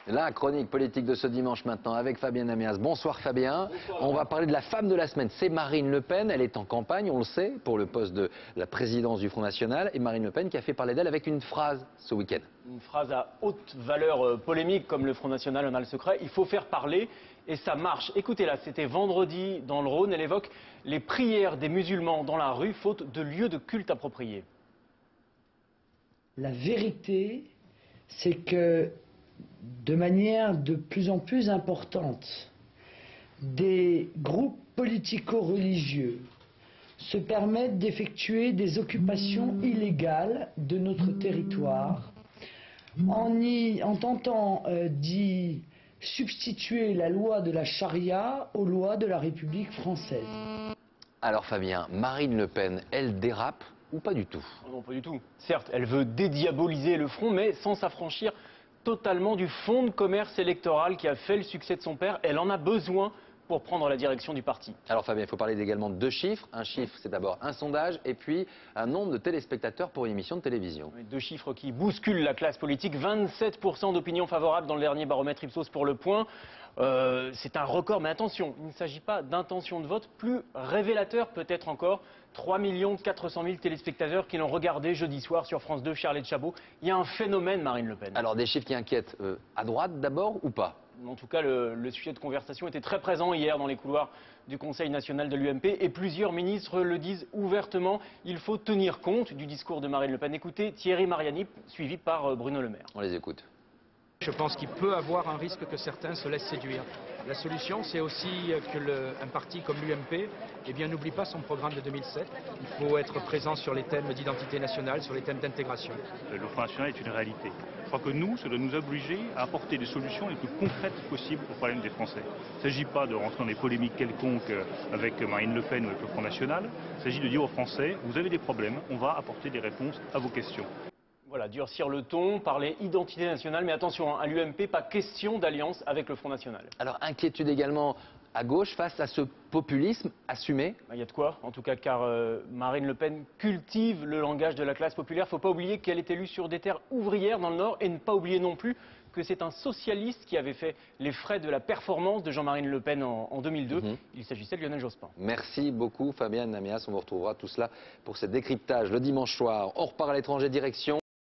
La chronique politique de ce dimanche maintenant avec Fabien Amias. Bonsoir Fabien. Bonsoir. On va parler de la femme de la semaine. C'est Marine Le Pen. Elle est en campagne, on le sait, pour le poste de la présidence du Front National. Et Marine Le Pen qui a fait parler d'elle avec une phrase ce week-end. Une phrase à haute valeur polémique, comme le Front National en a le secret. Il faut faire parler et ça marche. Écoutez-la, c'était vendredi dans le Rhône. Elle évoque les prières des musulmans dans la rue, faute de lieux de culte appropriés. La vérité, c'est que de manière de plus en plus importante, des groupes politico-religieux se permettent d'effectuer des occupations illégales de notre territoire en tentant d'y substituer la loi de la charia aux lois de la République française. Alors Fabien, Marine Le Pen, elle dérape ou pas du tout? Non, pas du tout. Certes, elle veut dédiaboliser le front, mais sans s'affranchir totalement du fonds de commerce électoral qui a fait le succès de son père. Elle en a besoin pour prendre la direction du parti. Alors Fabien, il faut parler également de deux chiffres. Un chiffre, c'est d'abord un sondage, et puis un nombre de téléspectateurs pour une émission de télévision. Deux chiffres qui bousculent la classe politique. 27% d'opinion favorable dans le dernier baromètre Ipsos pour Le Point. C'est un record, mais attention, il ne s'agit pas d'intention de vote. Plus révélateur peut-être encore, 3 400 000 téléspectateurs qui l'ont regardé jeudi soir sur France 2, Charlotte Chabot. Il y a un phénomène, Marine Le Pen. Alors des chiffres qui inquiètent à droite d'abord ou pas? En tout cas, le sujet de conversation était très présent hier dans les couloirs du Conseil national de l'UMP et plusieurs ministres le disent ouvertement. Il faut tenir compte du discours de Marine Le Pen. Écoutez Thierry Mariani, suivi par Bruno Le Maire. On les écoute. Je pense qu'il peut avoir un risque que certains se laissent séduire. La solution, c'est aussi qu'un parti comme l'UMP n'oublie pas son programme de 2007. Il faut être présent sur les thèmes d'identité nationale, sur les thèmes d'intégration. Le Front National est une réalité. Je crois que nous, ça doit nous obliger à apporter des solutions les plus concrètes possibles aux problèmes des Français. Il ne s'agit pas de rentrer dans des polémiques quelconques avec Marine Le Pen ou avec le Front National. Il s'agit de dire aux Français, vous avez des problèmes, on va apporter des réponses à vos questions. Voilà, durcir le ton, parler identité nationale, mais attention, à l'UMP, pas question d'alliance avec le Front National. Alors, inquiétude également à gauche face à ce populisme assumé? Il y a de quoi, en tout cas, car Marine Le Pen cultive le langage de la classe populaire. Il ne faut pas oublier qu'elle est élue sur des terres ouvrières dans le Nord, et ne pas oublier non plus que c'est un socialiste qui avait fait les frais de la performance de Jean-Marie Le Pen en 2002. Il s'agissait de Lionel Jospin. Merci beaucoup Fabien Amias, on vous retrouvera tout cela pour ce décryptage le dimanche soir. On repart à l'étranger, direction